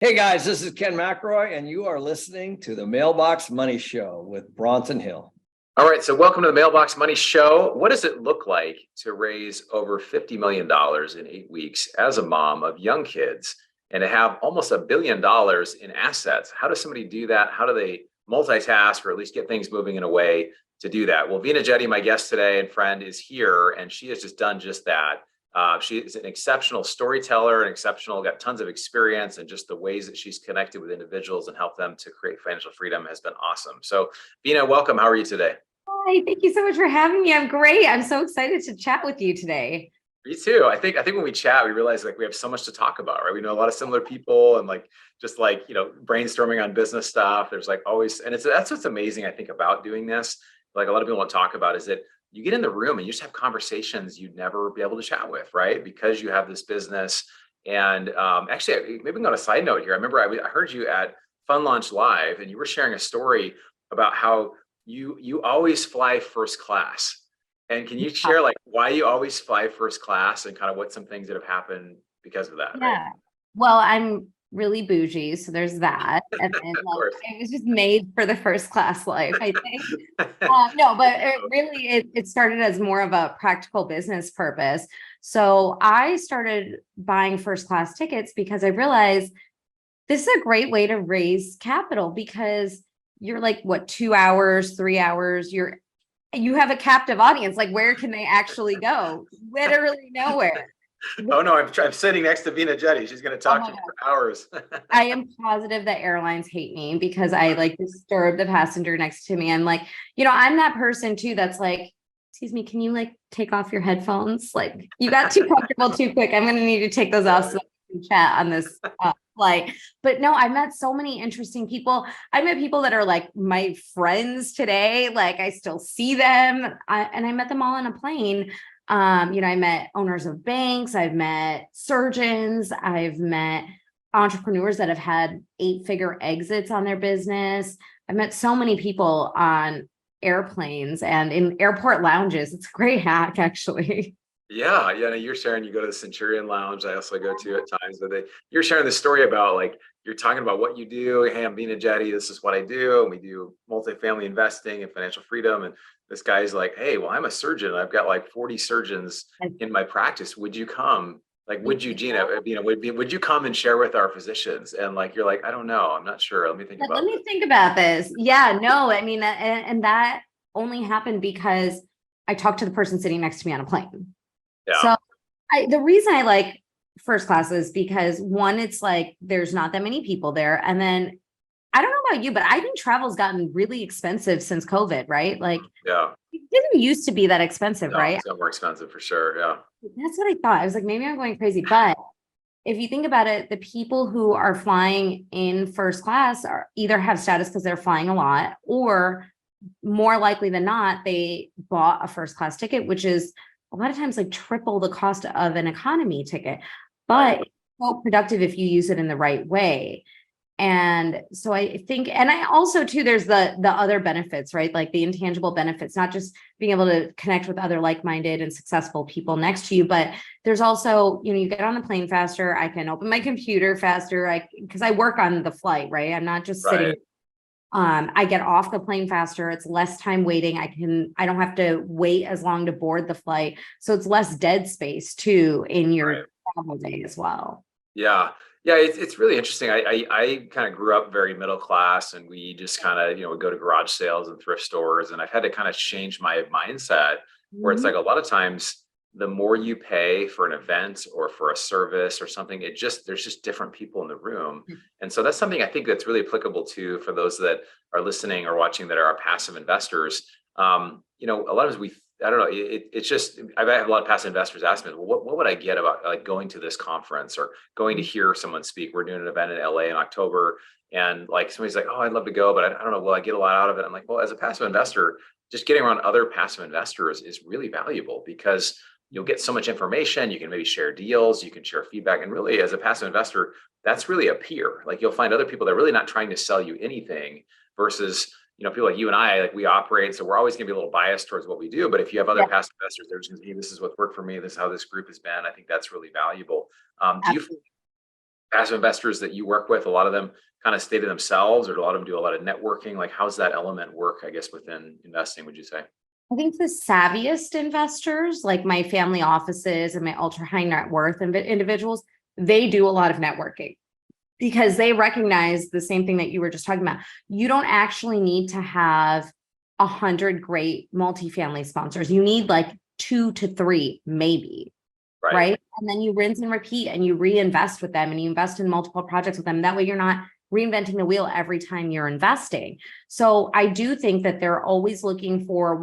Hey guys, this is Ken McElroy, and you are listening to the Mailbox Money Show with Bronson Hill. All right, so welcome to the Mailbox Money Show. What does it look like to raise over $50 million in 8 weeks as a mom of young kids and to have almost $1 billion in assets? How does somebody do that? How do they multitask or at least get things moving in a way to do that? Well, Veena Jetti, my guest today and friend, is here, and she has just done just that. She is an exceptional storyteller, got tons of experience, and just the ways that she's connected with individuals and helped them to create financial freedom has been awesome. So, Veena, welcome. How are you today? Hi, thank you so much for having me. I'm great. I'm so excited to chat with you today. Me too. I think when we chat, we realize like we have so much to talk about, right? We know a lot of similar people and brainstorming on business stuff. There's like always, and that's what's amazing, I think, about doing this. Like a lot of people won't talk about is that you get in the room and you just have conversations you'd never be able to chat with, right? Because you have this business. And actually, maybe we can go on a side note here. I remember I heard you at Fun Launch Live, and you were sharing a story about how you always fly first class. And can you share like why you always fly first class and kind of what some things that have happened because of that, right? Yeah. Well, I'm really bougie, so there's that. And then Of course. it was just made for the first class life, I think. No, but it started as more of a practical business purpose. So I started buying first class tickets because I realized this is a great way to raise capital because you're like, what, 2 hours, 3 hours, you have a captive audience. Like, where can they actually go? Literally nowhere. Oh no, I'm sitting next to Veena Jetti. She's going to Oh talk my to me God. for hours. I am positive that airlines hate me because I like disturb the passenger next to me. I'm like, I'm that person too that's like, excuse me, can you like take off your headphones? Like, you got too comfortable too quick. I'm going to need to take those off so we can chat on this flight. But no, I met so many interesting people. I met people that are like my friends today. Like, I still see them. And I met them all on a plane. I met owners of banks, I've met surgeons, I've met entrepreneurs that have had 8-figure exits on their business. I've met so many people on airplanes and in airport lounges. It's a great hack, actually. Yeah. No, you're sharing. You go to the Centurion Lounge. I also go to at times. But you're sharing the story about like you're talking about what you do. Hey, I'm Veena Jetti. This is what I do, and we do multifamily investing and financial freedom. And this guy's like, hey, well, I'm a surgeon. I've got like 40 surgeons in my practice. Would you come? Like, would you, Gina? Would you come and share with our physicians? And like, you're like, I don't know. I'm not sure. Let me think Let about me this. think about this. Yeah, no, I mean, and that only happened because I talked to the person sitting next to me on a plane. Yeah. So the reason I like first class is because one, it's like there's not that many people there. And then I don't know about you, but I think travel's gotten really expensive since COVID, right? Like Yeah. it didn't used to be that expensive, No, right? it's got more expensive for sure. Yeah. That's what I thought. I was like, maybe I'm going crazy. But if you think about it, the people who are flying in first class are either have status because they're flying a lot, or more likely than not, they bought a first class ticket, which is a lot of times like triple the cost of an economy ticket. Right. But it's so productive if you use it in the right way. And so I think, and I also too, there's the other benefits, right? Like the intangible benefits, not just being able to connect with other like-minded and successful people next to you, but there's also, you get on the plane faster. I can open my computer faster. Because I work on the flight, right? I'm not just sitting. Right. I get off the plane faster. It's less time waiting. I don't have to wait as long to board the flight. So it's less dead space too in Right. your travel day as well. Yeah. Yeah, it's really interesting. I kind of grew up very middle class, and we just kind of would go to garage sales and thrift stores, and I've had to kind of change my mindset where it's Mhm. like a lot of times the more you pay for an event or for a service or something, there's just different people in the room, and so that's something I think that's really applicable to for those that are listening or watching that are passive investors. A lot of times I don't know. It's just I've had a lot of passive investors ask me, well, what would I get about like going to this conference or going to hear someone speak? We're doing an event in LA in October, and like somebody's like, oh, I'd love to go, but I don't know, will I get a lot out of it? I'm like, well, as a passive investor, just getting around other passive investors is really valuable because you'll get so much information. You can maybe share deals, you can share feedback, and really, as a passive investor, that's really a peer. Like you'll find other people that are really not trying to sell you anything versus people like you and I, like we operate, so we're always going to be a little biased towards what we do. But if you have other Yeah. passive investors, they're just going to be, this is what's worked for me. This is how this group has been. I think that's really valuable. Do you? passive investors that you work with, a lot of them kind of stay to themselves, or do a lot of them do a lot of networking? Like, how's that element work, I guess, within investing, would you say? I think the savviest investors, like my family offices and my ultra high net worth individuals, they do a lot of networking because they recognize the same thing that you were just talking about. You don't actually need to have 100 great multifamily sponsors. You need like 2 to 3, maybe. Right. And then you rinse and repeat and you reinvest with them and you invest in multiple projects with them. That way you're not reinventing the wheel every time you're investing. So I do think that they're always looking for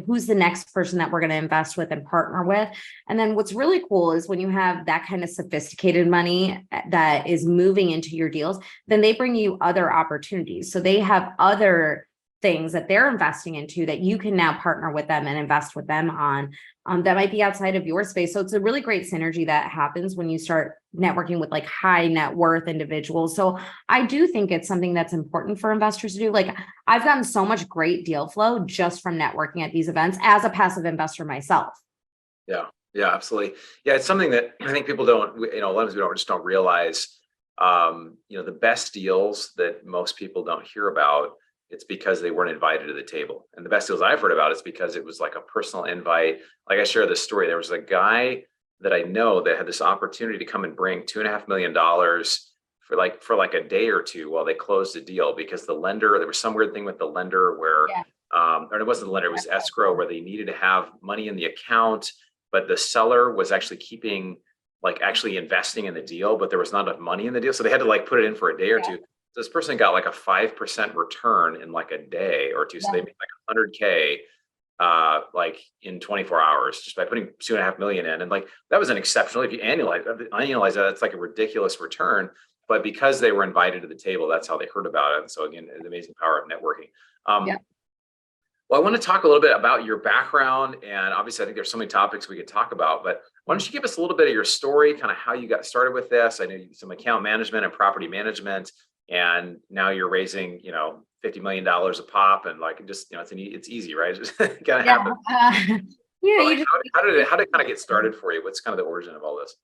who's the next person that we're going to invest with and partner with. And then what's really cool is when you have that kind of sophisticated money that is moving into your deals, then they bring you other opportunities. So they have other things that they're investing into that you can now partner with them and invest with them on, that might be outside of your space. So it's a really great synergy that happens when you start networking with like high net worth individuals. So I do think it's something that's important for investors to do. Like I've gotten so much great deal flow just from networking at these events as a passive investor myself. Yeah, yeah, absolutely. Yeah, it's something that I think people don't, a lot of times we just don't realize, the best deals that most people don't hear about, it's because they weren't invited to the table. And the best deals I've heard about is because it was like a personal invite. Like I share this story, there was a guy that I know that had this opportunity to come and bring $2.5 million for like a day or two while they closed the deal, because the lender, there was some weird thing with the lender where, or it wasn't the lender, it was escrow, where they needed to have money in the account, but the seller was actually actually investing in the deal, but there was not enough money in the deal. So they had to like put it in for a day or two. This person got like a 5% return in like a day or two. So they made like 100K like in 24 hours just by putting 2.5 million in. And like, that was an exceptional, if you annualize that, it's like a ridiculous return. But because they were invited to the table, that's how they heard about it. And so again, the amazing power of networking. Well, I want to talk a little bit about your background, and obviously I think there's so many topics we could talk about, but why don't you give us a little bit of your story, kind of how you got started with this? I know you did some account management and property management, and now you're raising, $50 million a pop, and like, just, it's easy, right? Just kind of happen. How did it kind of get started for you? What's kind of the origin of all this?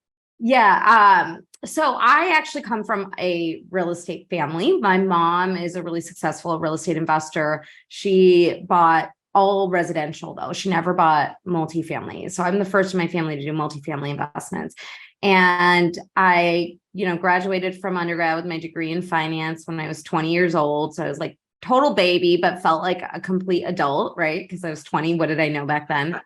So I actually come from a real estate family. My mom is a really successful real estate investor. She bought all residential though. She never bought multifamily. So I'm the first in my family to do multifamily investments. And I, graduated from undergrad with my degree in finance when I was 20 years old. So I was like total baby, but felt like a complete adult, right? Because I was 20. What did I know back then?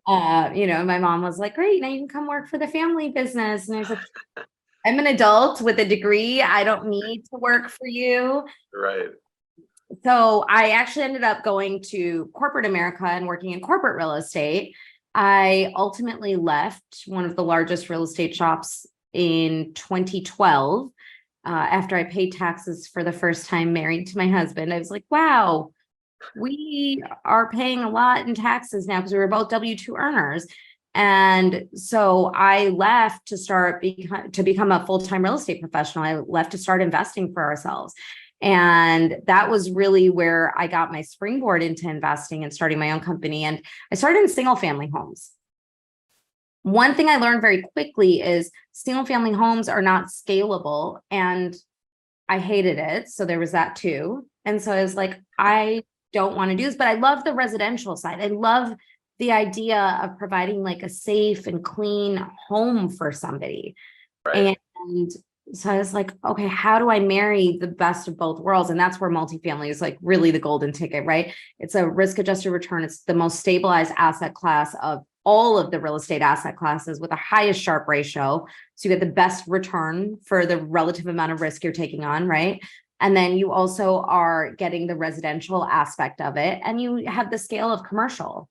My mom was like, great, now you can come work for the family business. And I was like, I'm an adult with a degree. I don't need to work for you. Right. So I actually ended up going to corporate America and working in corporate real estate. I ultimately left one of the largest real estate shops in 2012 after I paid taxes for the first time married to my husband. I was like, wow, we are paying a lot in taxes now because we were both W-2 earners. And so I left to become a full-time real estate professional. I left to start investing for ourselves. And that was really where I got my springboard into investing and starting my own company. And I started in single family homes. One thing I learned very quickly is single family homes are not scalable, and I hated it. So there was that too. And so I was like, I don't want to do this, but I love the residential side. I love the idea of providing like a safe and clean home for somebody. Right. And so I was like, okay, how do I marry the best of both worlds? And that's where multifamily is like really the golden ticket, right? It's a risk adjusted return. It's the most stabilized asset class of all of the real estate asset classes with the highest Sharpe ratio. So you get the best return for the relative amount of risk you're taking on, right? And then you also are getting the residential aspect of it, and you have the scale of commercial.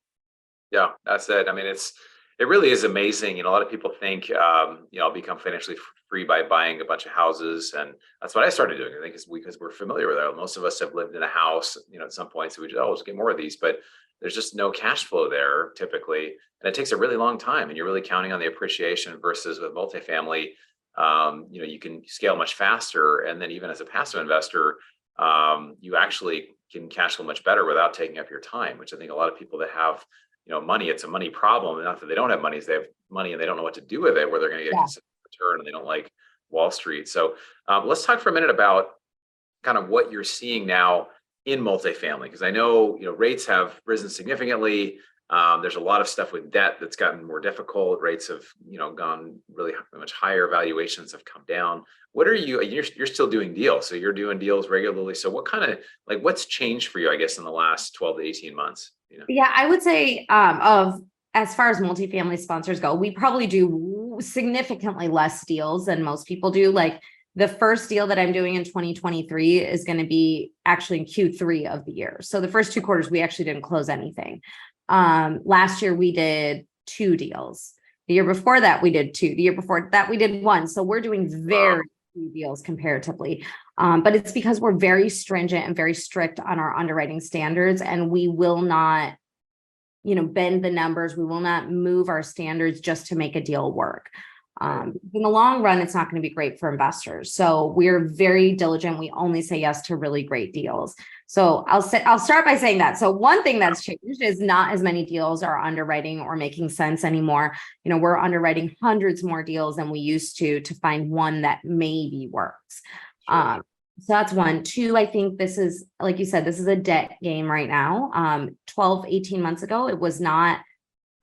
Yeah, that's it. I mean, it really is amazing. A lot of people think, I'll become financially free by buying a bunch of houses. And that's what I started doing. I think it's because we're familiar with it. Most of us have lived in a house, at some point. So we just, let's get more of these, but there's just no cash flow there typically. And it takes a really long time, and you're really counting on the appreciation versus with multifamily. You can scale much faster. And then even as a passive investor, you actually can cash flow much better without taking up your time, which I think a lot of people that have money, it's a money problem. Not that they don't have money, is they have money and they don't know what to do with it, where they're going to get a consistent return, and they don't like Wall Street. So let's talk for a minute about kind of what you're seeing now in multifamily, because I know, rates have risen significantly. There's a lot of stuff with debt that's gotten more difficult. Rates have, gone really much higher. Valuations have come down. What are you're still doing deals. So you're doing deals regularly. So what kind of what's changed for you, I guess, in the last 12 to 18 months? Yeah, I would say as far as multifamily sponsors go, we probably do significantly less deals than most people do. Like the first deal that I'm doing in 2023 is going to be actually in Q3 of the year. So the first 2 quarters, we actually didn't close anything. Last year we did 2 deals. The year before that we did 2. The year before that we did 1. So we're doing very few deals comparatively. But it's because we're very stringent and very strict on our underwriting standards, and we will not, bend the numbers. We will not move our standards just to make a deal work. In the long run, it's not going to be great for investors. So we're very diligent. We only say yes to really great deals. So I'll start by saying that. So one thing that's changed is not as many deals are underwriting or making sense anymore. We're underwriting hundreds more deals than we used to find one that maybe works. Sure. So that's 1. 2, I think this is, like you said, this is a debt game right now. 12, 18 months ago, it was not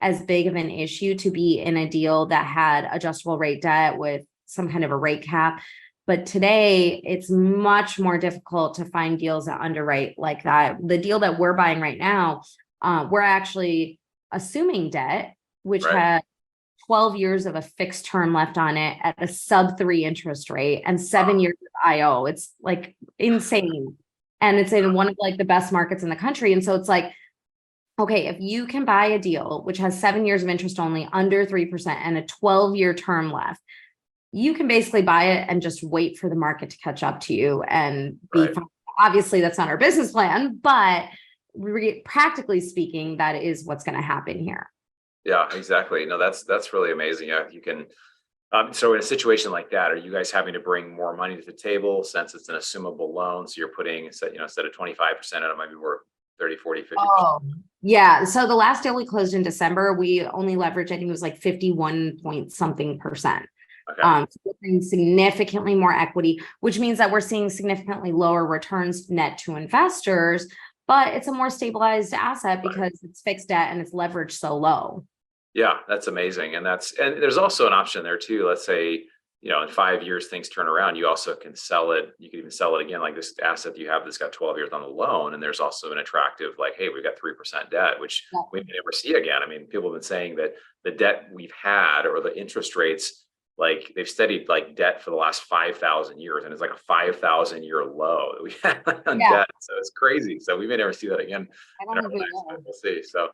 as big of an issue to be in a deal that had adjustable rate debt with some kind of a rate cap. But today it's much more difficult to find deals that underwrite like that. The deal that we're buying right now, we're actually assuming debt, which had 12 years of a fixed term left on it at a sub-3 interest rate and 7 years of IO. It's like insane. And it's in one of the best markets in the country. And so it's like, okay, if you can buy a deal which has 7 years of interest only under 3% and a 12-year term left, you can basically buy it and just wait for the market to catch up to you and be fine. Obviously, that's not our business plan, but practically speaking, that is what's going to happen here. Yeah, exactly. No, that's really amazing. Yeah, you can. So in a situation like that, are you guys having to bring more money to the table since it's an assumable loan? So you're putting, instead of 25%, it might be worth 30, 40, 50%. Oh, yeah. So the last deal we closed in December, we only leveraged, I think it was 51 point something percent. Okay. So we're bringing significantly more equity, which means that we're seeing significantly lower returns net to investors, but it's a more stabilized asset because it's fixed debt and it's leveraged so low. Yeah, that's amazing. And there's also an option there too. Let's say, in 5 years, things turn around. You also can sell it. You can even sell it again, like this asset you have that's got 12 years on the loan. And there's also an attractive, hey, we've got 3% debt, which we may never see again. I mean, people have been saying that the debt we've had or the interest rates, they've studied debt for the last 5,000 years, and it's like a 5,000-year low that we had on debt. So it's crazy. So we may never see that again. We'll see. So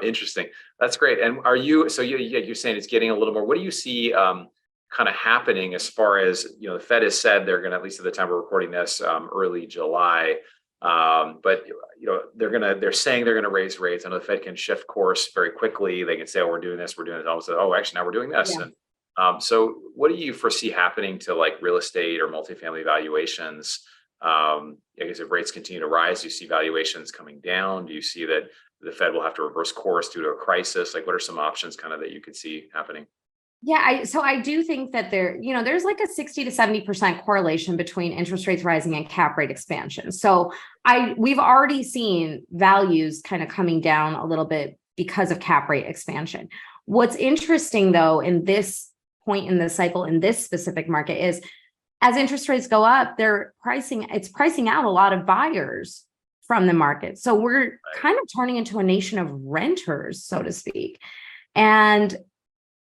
interesting. That's great. And you're saying it's getting a little more. What do you see kind of happening as far as, the Fed has said they're going to, at least at the time we're recording this, early July, but they're saying they're going to raise rates. I know the Fed can shift course very quickly. They can say, oh, we're doing this, all of a sudden, oh, actually now we're doing this. Yeah. And so what do you foresee happening to real estate or multifamily valuations? I guess if rates continue to rise, do you see valuations coming down? Do you see that the Fed will have to reverse course due to a crisis? What are some options kind of that you could see happening? Yeah, so I do think that there's a 60 to 70% correlation between interest rates rising and cap rate expansion. So we've already seen values kind of coming down a little bit because of cap rate expansion. What's interesting though, in this point in the cycle, in this specific market, is as interest rates go up, it's pricing out a lot of buyers from the market. So we're kind of turning into a nation of renters, so to speak. And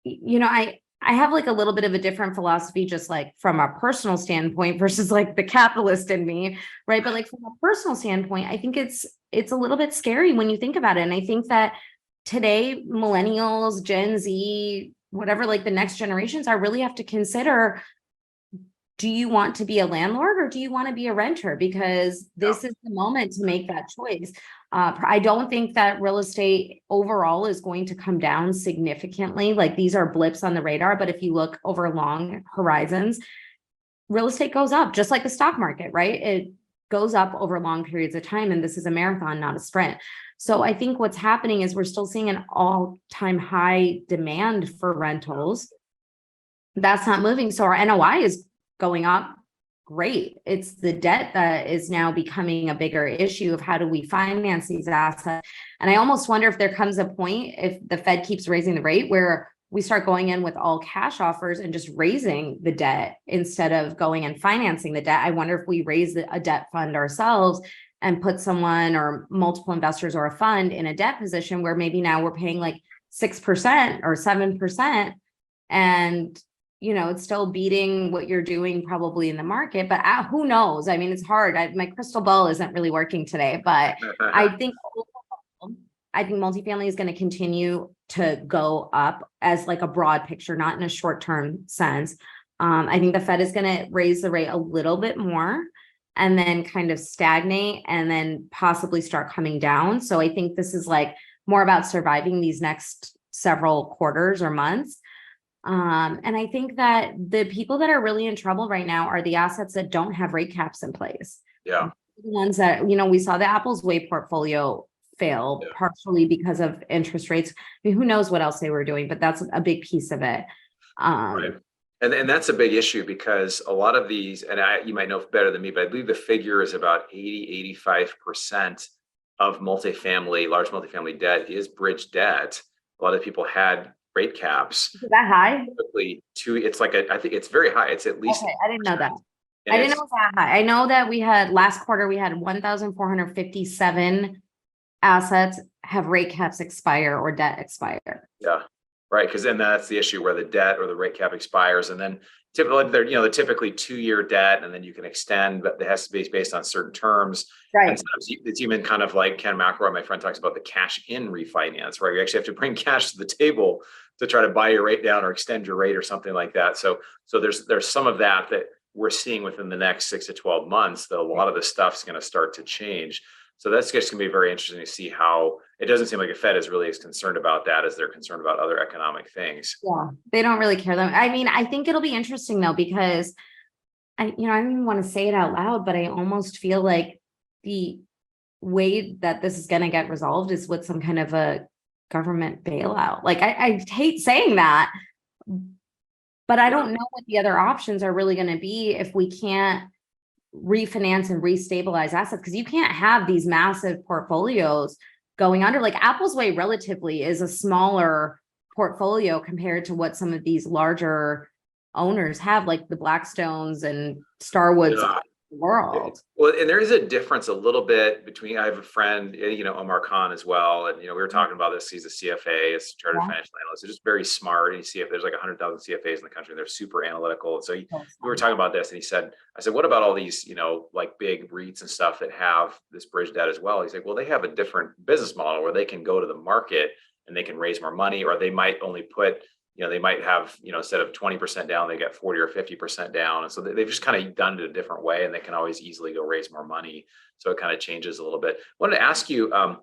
I have a little bit of a different philosophy, just from a personal standpoint versus the capitalist in me, right? But from a personal standpoint, I think it's a little bit scary when you think about it. And I think that today, millennials, Gen Z, whatever, the next generations, I really have to consider, do you want to be a landlord or do you want to be a renter? Because this is the moment to make that choice. I don't think that real estate overall is going to come down significantly. These are blips on the radar, but if you look over long horizons, real estate goes up just like the stock market, right? It goes up over long periods of time, and this is a marathon, not a sprint. So I think what's happening is we're still seeing an all-time high demand for rentals. that's not moving. So our NOI is going up. Great. It's the debt that is now becoming a bigger issue of how do we finance these assets. And I almost wonder if there comes a point, if the Fed keeps raising the rate, where we start going in with all cash offers and just raising the debt instead of going and financing the debt. I wonder if we raise a debt fund ourselves and put someone or multiple investors or a fund in a debt position where maybe now we're paying like 6% or 7%. And it's still beating what you're doing probably in the market, but who knows? I mean, it's hard. My crystal ball isn't really working today, but I think multifamily is going to continue to go up as like a broad picture, not in a short-term sense. I think the Fed is going to raise the rate a little bit more and then kind of stagnate and then possibly start coming down. So I think this is like more about surviving these next several quarters or months. And I think that the people that are really in trouble right now are the assets that don't have rate caps in place. Yeah. The ones that, we saw the Apple's Way portfolio fail partially because of interest rates. I mean, who knows what else they were doing, but that's a big piece of it. Right. And that's a big issue because a lot of these, and you might know better than me, but I believe the figure is about 85% of large multifamily debt is bridge debt. A lot of people had rate caps. Is that high? I think it's very high. It's at least. Okay, I didn't know that. I didn't know it was that high. I know that last quarter, we had 1,457 assets have rate caps expire or debt expire. Yeah, right. Because then that's the issue where the debt or the rate cap expires. And then typically they're typically 2-year debt, and then you can extend, but it has to be based on certain terms. Right. And sometimes it's even kind of like Ken McElroy, my friend, talks about the cash in refinance, right? You actually have to bring cash to the table to try to buy your rate down or extend your rate or something like that. So there's some of that we're seeing within the next 6 to 12 months that a lot of this stuff's going to start to change. So that's just going to be very interesting to see how it doesn't seem like the Fed is really as concerned about that as they're concerned about other economic things. Yeah, they don't really care. I mean, I think it'll be interesting though, because I don't even want to say it out loud, but I almost feel like the way that this is going to get resolved is with some kind of a government bailout. Like I hate saying that, but I don't know what the other options are really going to be if we can't refinance and restabilize assets, because you can't have these massive portfolios going under. Like Apple's Way relatively is a smaller portfolio compared to what some of these larger owners have, like the Blackstones and Starwoods of the world. Well, and there is a difference a little bit between, I have a friend, Omar Khan as well. And, we were talking about this. He's a CFA, a chartered financial analyst. He's just very smart. You see if there's like 100,000 CFAs in the country, they're super analytical. And so we were talking about this, and I said, what about all these, like big REITs and stuff that have this bridge debt as well? He's like, well, they have a different business model where they can go to the market and they can raise more money, or they might only put, they might have, instead of 20% down, they get 40 or 50% down. And so they've just kind of done it a different way, and they can always easily go raise more money. So it kind of changes a little bit. I wanted to ask you a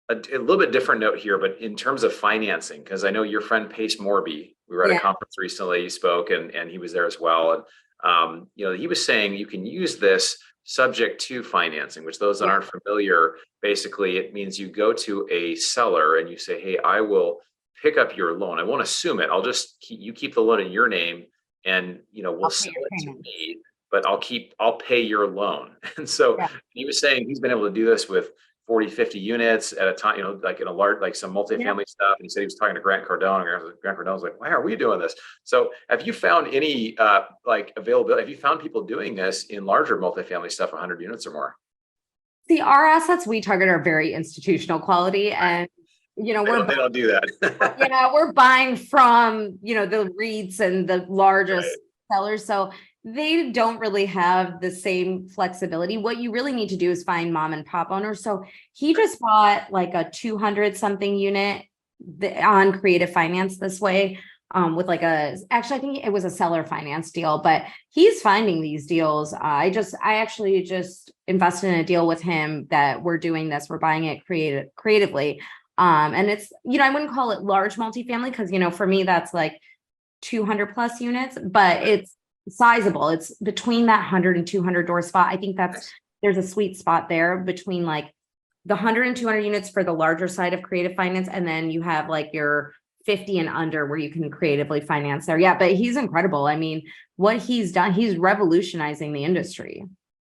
little bit different note here, but in terms of financing, because I know your friend Pace Morby, we were at a conference recently, you spoke, and he was there as well. And, he was saying you can use this subject to financing, which those that aren't familiar, basically it means you go to a seller and you say, hey, I will pick up your loan. I won't assume it. I'll just keep the loan in your name, and we'll sell it to me, but I'll pay your loan. And so he was saying he's been able to do this with 40, 50 units at a time, like in a large, like some multifamily stuff. And he said he was talking to Grant Cardone, and Grant Cardone was like, why are we doing this? So have you found any availability? Have you found people doing this in larger multifamily stuff, 100 units or more? See, our assets we target are very institutional quality, and they don't do that. We're buying from, the REITs and the largest sellers. So they don't really have the same flexibility. What you really need to do is find mom and pop owners. So he just bought like a 200 something unit on creative finance this way, with actually, I think it was a seller finance deal, but he's finding these deals. I actually just invested in a deal with him that we're doing this. We're buying it creatively. And it's, I wouldn't call it large multifamily because, for me, that's like 200 plus units, but it's sizable. It's between that 100 and 200 door spot. I think there's a sweet spot there between like the 100 and 200 units for the larger side of creative finance. And then you have like your 50 and under where you can creatively finance there. Yeah, but he's incredible. I mean, what he's done, he's revolutionizing the industry.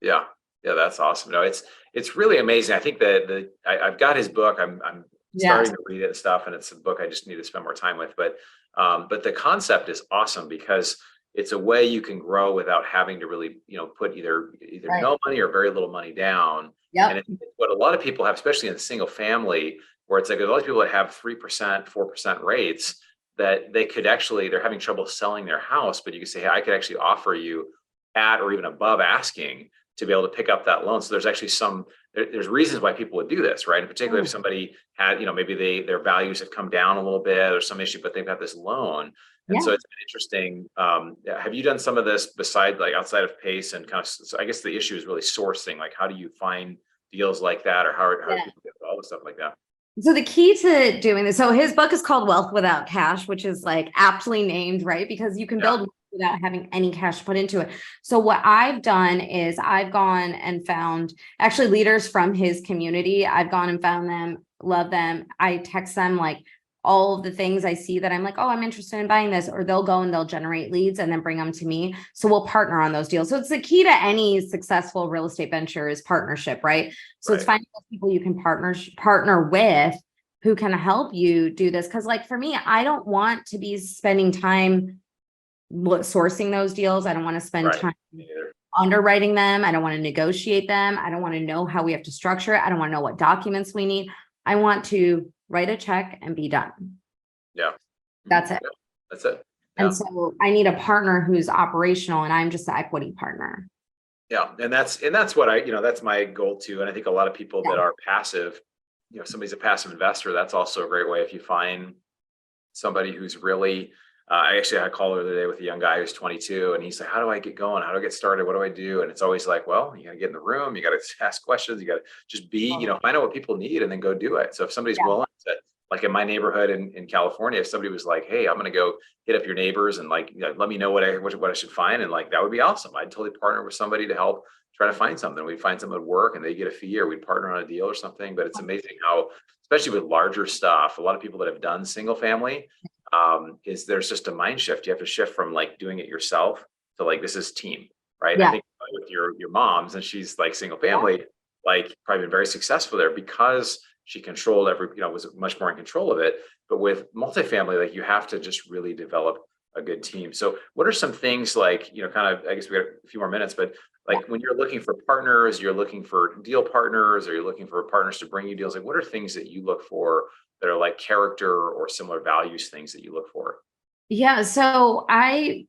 Yeah. Yeah, that's awesome. No, it's really amazing. I think that I've got his book. I'm starting to read it and stuff, and it's a book I just need to spend more time with. But the concept is awesome because it's a way you can grow without having to really, put either Right. no money or very little money down. Yep. And it's what a lot of people have, especially in single family, where it's like a lot of people that have 3%, 4% rates that they could actually, they're having trouble selling their house, but you can say, hey, I could actually offer you at or even above asking to be able to pick up that loan. So there's actually there's reasons why people would do this, right? In particular, if somebody had, maybe their values have come down a little bit or some issue, but they've got this loan. And so it's been interesting. Have you done some of this beside, like outside of PACE and kind of, so I guess the issue is really sourcing, like how do you find deals like that, or how do people get involved with stuff like that? So the key to doing this, so his book is called Wealth Without Cash, which is like aptly named, right? Because you can build without having any cash put into it. So what I've done is I've gone and found actually leaders from his community. I've gone and found them, love them. I text them like all of the things I see that I'm like, oh, I'm interested in buying this, or they'll go and they'll generate leads and then bring them to me. So we'll partner on those deals. So it's the key to any successful real estate venture is partnership, right? So it's finding those people you can partner with who can help you do this. Cause like for me, I don't want to be spending time sourcing those deals. I don't want to spend time underwriting them. I don't want to negotiate them. I don't want to know how we have to structure it. I don't want to know what documents we need. I want to write a check and be done. Yeah. That's it. Yeah, that's it. Yeah. And so I need a partner who's operational and I'm just the equity partner. Yeah. And that's what that's my goal too. And I think a lot of people that are passive, somebody's a passive investor. That's also a great way. If you find somebody who's really, I actually had a call the other day with a young guy who's 22 and he's like, how do I get going? How do I get started? What do I do? And it's always like, well, you got to get in the room. You got to ask questions. You got to just be, find out what people need and then go do it. So if somebody's willing to, like in my neighborhood in California, if somebody was like, hey, I'm going to go hit up your neighbors and like, let me know what I should find. And like, that would be awesome. I'd totally partner with somebody to help try to find something. We'd find something at work and they get a fee or we'd partner on a deal or something. But it's amazing how, especially with larger stuff, a lot of people that have done single family, is there's just a mind shift. You have to shift from like doing it yourself to like, this is team, right? I think with your mom's and she's like single family, like probably been very successful there because she controlled was much more in control of it. But with multifamily, like you have to just really develop a good team. So what are some things like, kind of, I guess we got a few more minutes, but like when you're looking for partners, you're looking for deal partners, or you're looking for partners to bring you deals, like what are things that you look for that are like character or similar values, things that you look for? Yeah. So my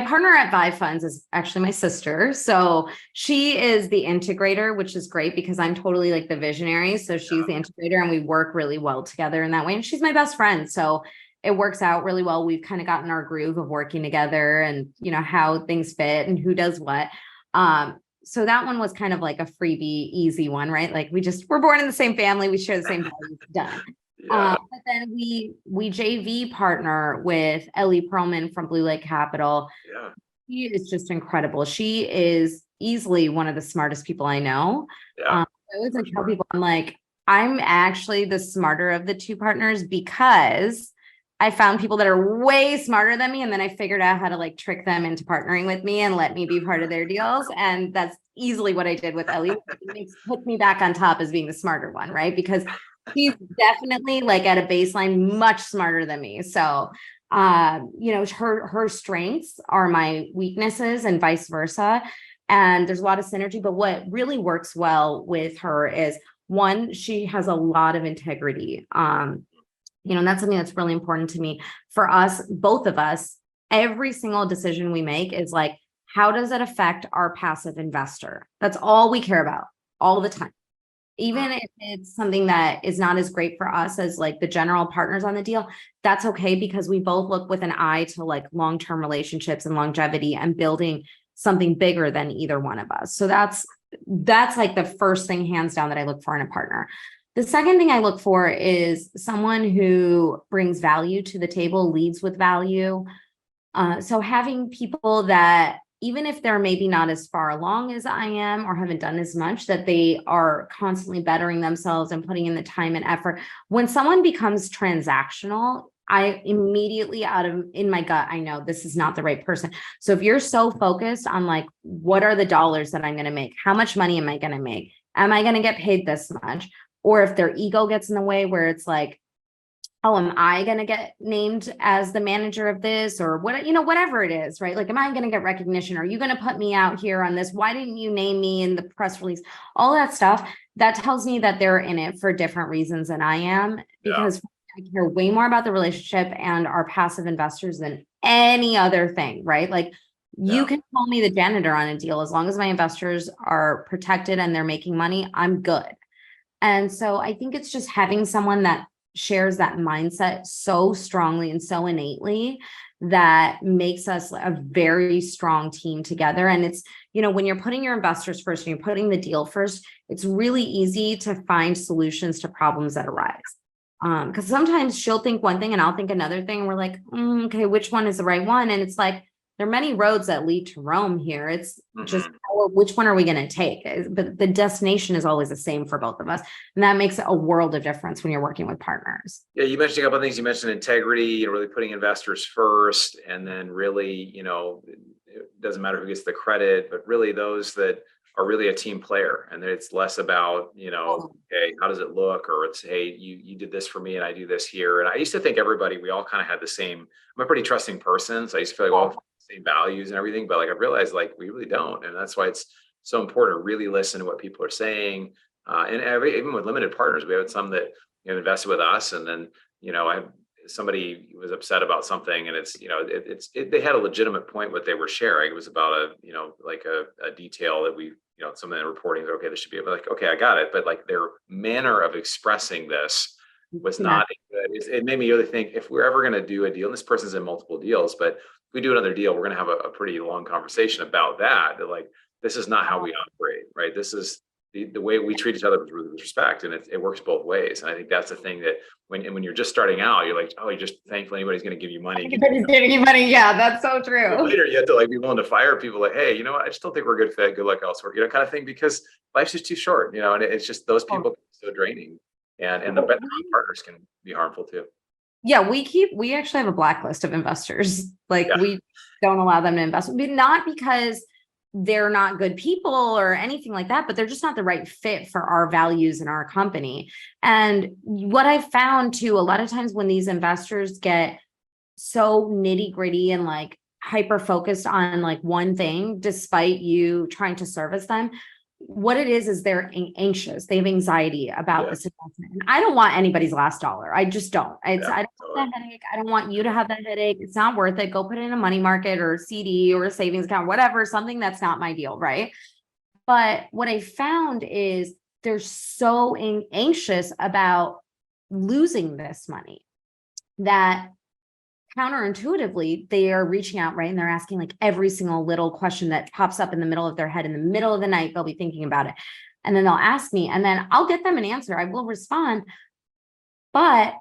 partner at Vive Funds is actually my sister. So she is the integrator, which is great because I'm totally like the visionary. So she's the integrator and we work really well together in that way. And she's my best friend. So it works out really well. We've kind of gotten our groove of working together and, how things fit and who does what. So that one was kind of like a freebie, easy one, right? Like we're born in the same family. We share the same values, done. But then we JV partner with Ellie Perlman from Blue Lake Capital. Yeah. She is just incredible. She is easily one of the smartest people I know. Yeah. I always tell people, I'm like, I'm actually the smarter of the two partners because I found people that are way smarter than me. And then I figured out how to like trick them into partnering with me and let me be part of their deals. And that's easily what I did with Ellie. It puts me back on top as being the smarter one, right? Because she's definitely like at a baseline much smarter than me. So, her strengths are my weaknesses and vice versa. And there's a lot of synergy, but what really works well with her is one, she has a lot of integrity. And that's something that's really important to me. For us, both of us, every single decision we make is like, how does it affect our passive investor? That's all we care about all the time. Even if it's something that is not as great for us as like the general partners on the deal, that's okay because we both look with an eye to like long-term relationships and longevity and building something bigger than either one of us. So that's like the first thing hands down that I look for in a partner. The second thing I look for is someone who brings value to the table, leads with value. So having people that, even if they're maybe not as far along as I am or haven't done as much, that they are constantly bettering themselves and putting in the time and effort. When someone becomes transactional, I immediately in my gut, I know this is not the right person. So if you're so focused on like, what are the dollars that I'm going to make? How much money am I going to make? Am I going to get paid this much? Or if their ego gets in the way where it's like, oh, am I going to get named as the manager of this or what, whatever it is, right? Like, am I going to get recognition? Are you going to put me out here on this? Why didn't you name me in the press release? All that stuff, that tells me that they're in it for different reasons than I am, because I care way more about the relationship and our passive investors than any other thing, right? Like, you can call me the janitor on a deal. As long as my investors are protected and they're making money, I'm good. And so I think it's just having someone that shares that mindset so strongly and so innately that makes us a very strong team together. And it's, when you're putting your investors first and you're putting the deal first, it's really easy to find solutions to problems that arise. Because sometimes she'll think one thing and I'll think another thing. And we're like, okay, which one is the right one? And it's like, there are many roads that lead to Rome here. It's just which one are we going to take? But the destination is always the same for both of us. And that makes a world of difference when you're working with partners. Yeah, you mentioned a couple of things. You mentioned integrity, really putting investors first, and then really, it doesn't matter who gets the credit, but really those that are really a team player. And it's less about, hey, how does it look? Or it's, hey, you did this for me and I do this here. And I used to think we all kind of had the same, I'm a pretty trusting person. So I used to feel like, well, same values and everything, but like I realized like we really don't. And that's why it's so important to really listen to what people are saying. Even with limited partners, we had some that invested with us, and then somebody was upset about something, and they had a legitimate point what they were sharing. It was about a detail that we some of the reporting. Okay, this should be like, okay, I got it, but like their manner of expressing this was not good. It made me really think, if we're ever going to do a deal, and this person's in multiple deals, but if we do another deal, we're going to have a pretty long conversation about that like, this is not how we operate, right? This is the way we treat each other with respect, and it works both ways. And I think that's the thing that when you're just starting out, you're like, oh, you're just thankful anybody's going to give you money. Anybody's giving you money. Yeah, that's so true. But later, you have to like be willing to fire people. Like, hey, I just don't think we're a good fit. Good luck elsewhere, kind of thing, because life's just too short. And it's just those people can be so draining, and the partners can be harmful too. Yeah, we actually have a blacklist of investors. Like we don't allow them to invest, but not because they're not good people or anything like that, but they're just not the right fit for our values and our company. And what I've found too, a lot of times when these investors get so nitty gritty and like hyper focused on like one thing, despite you trying to service them, what it is they're anxious. They have anxiety about this investment. And I don't want anybody's last dollar. I just don't. I don't want that headache. I don't want you to have that headache. It's not worth it. Go put it in a money market or a CD or a savings account, whatever, something that's not my deal, right? But what I found is they're so anxious about losing this money that counterintuitively, they are reaching out, right? And they're asking like every single little question that pops up in the middle of their head in the middle of the night. They'll be thinking about it. And then they'll ask me, and then I'll get them an answer. I will respond. But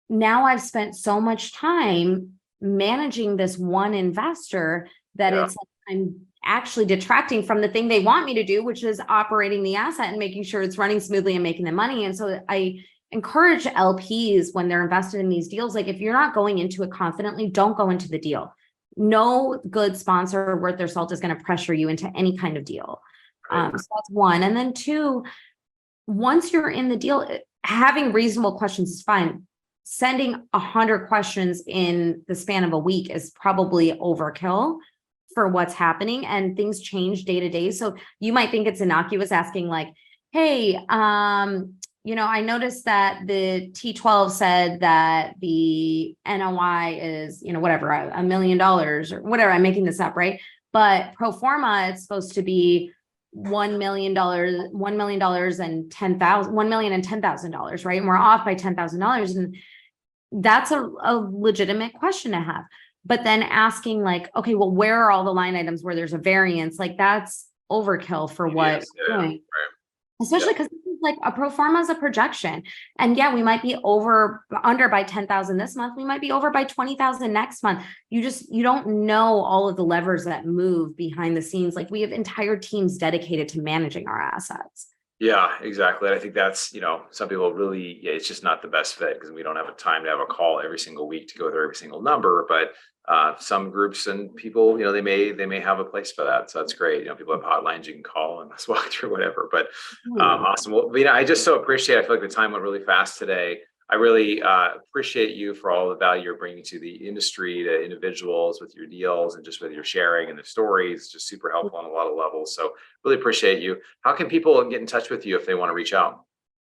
now I've spent so much time managing this one investor that it's like I'm actually detracting from the thing they want me to do, which is operating the asset and making sure it's running smoothly and making them money. And so I encourage LPs when they're invested in these deals, like if you're not going into it confidently, don't go into the deal. No good sponsor worth their salt is going to pressure you into any kind of deal. So that's one. And then two, once you're in the deal, having reasonable questions is fine. Sending 100 questions in the span of a week is probably overkill for what's happening, and things change day to day. So you might think it's innocuous asking like, hey, I noticed that the T12 said that the NOI is, whatever, $1 million or whatever. I'm making this up, right? But pro forma, it's supposed to be $1 million and $10,000, right? And we're off by $10,000. And that's a legitimate question to have. But then asking like, okay, well, where are all the line items where there's a variance? Like that's overkill for what we're doing. Especially because like a pro forma is a projection. And we might be under by 10,000 this month. We might be over by 20,000 next month. You don't know all of the levers that move behind the scenes. Like we have entire teams dedicated to managing our assets. Yeah, exactly. I think that's, some people really, it's just not the best fit because we don't have a time to have a call every single week to go through every single number. But some groups and people, they may have a place for that. So that's great. People have hotlines you can call and let's walk through whatever. But awesome. Well, Veena, I just so appreciate. I feel like the time went really fast today. I really appreciate you for all the value you're bringing to the industry, to individuals with your deals and just with your sharing and the stories. Just super helpful on a lot of levels. So really appreciate you. How can people get in touch with you if they want to reach out?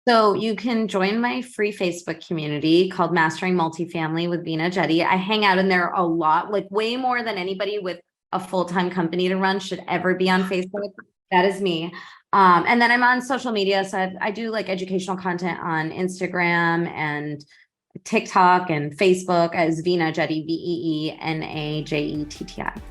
So you can join my free Facebook community called Mastering Multifamily with Veena Jetti. I hang out in there a lot, like way more than anybody with a full-time company to run should ever be on Facebook. That is me. And then I'm on social media. So I do like educational content on Instagram and TikTok and Facebook as Veena Jetti, Veenajetti.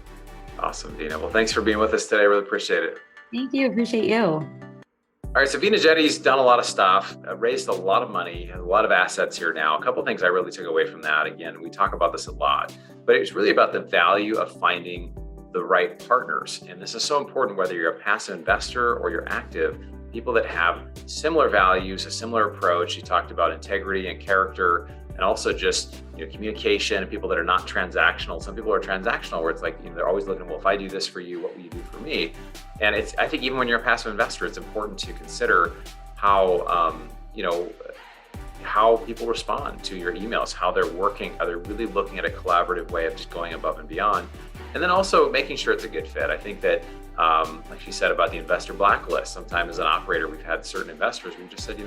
Awesome, Veena. Well, thanks for being with us today. I really appreciate it. Thank you. Appreciate you. All right, so Veena Jetti's done a lot of stuff, raised a lot of money, a lot of assets here now. A couple of things I really took away from that. Again, we talk about this a lot, but it's really about the value of finding the right partners. And this is so important, whether you're a passive investor or you're active, people that have similar values, a similar approach. You talked about integrity and character, and also just communication, and people that are not transactional. Some people are transactional where it's like, they're always looking, well, if I do this for you, what will you do for me? And I think even when you're a passive investor, it's important to consider how, how people respond to your emails, how they're working, are they really looking at a collaborative way of just going above and beyond? And then also making sure it's a good fit. I think that, like she said about the investor blacklist, sometimes as an operator, we've had certain investors, we've just said,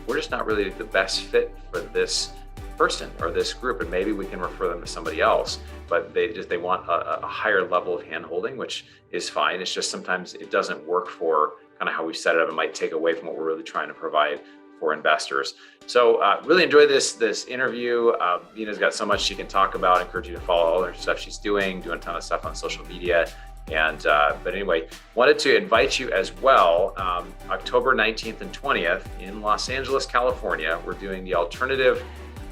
we're just not really the best fit for this person or this group, and maybe we can refer them to somebody else, but they want a higher level of hand-holding, which is fine. It's just sometimes it doesn't work for kind of how we set it up. It might take away from what we're really trying to provide for investors. So really enjoy this interview. Veena's got so much she can talk about. I encourage you to follow all her stuff she's doing a ton of stuff on social media. And but anyway, wanted to invite you as well. October 19th and 20th in Los Angeles, California, we're doing the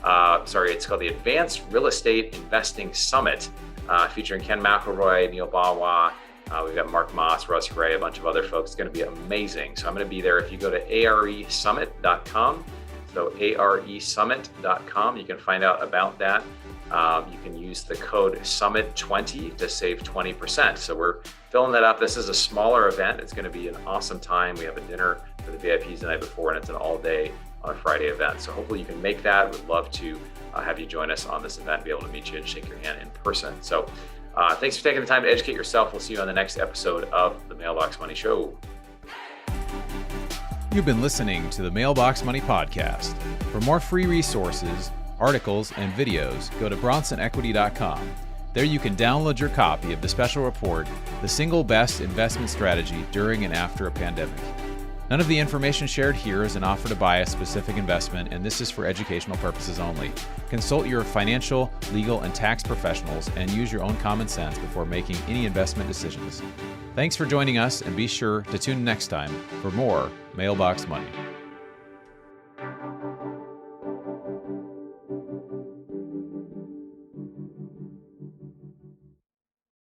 it's called the Advanced Real Estate Investing Summit, featuring Ken McElroy, Neil Bawa. We've got Mark Moss, Russ Gray, a bunch of other folks. It's going to be amazing. So I'm going to be there. If you go to aresummit.com, so aresummit.com, you can find out about that. You can use the code SUMMIT20 to save 20%. So we're filling that up. This is a smaller event. It's going to be an awesome time. We have a dinner for the VIPs the night before, and it's an all-day on a Friday event. So hopefully you can make that. We'd love to have you join us on this event, be able to meet you and shake your hand in person. So thanks for taking the time to educate yourself. We'll see you on the next episode of the Mailbox Money Show. You've been listening to the Mailbox Money Podcast. For more free resources, articles, and videos, go to BronsonEquity.com. There you can download your copy of the special report, The Single Best Investment Strategy During and After a Pandemic. None of the information shared here is an offer to buy a specific investment, and this is for educational purposes only. Consult your financial, legal, and tax professionals and use your own common sense before making any investment decisions. Thanks for joining us, and be sure to tune in next time for more Mailbox Money.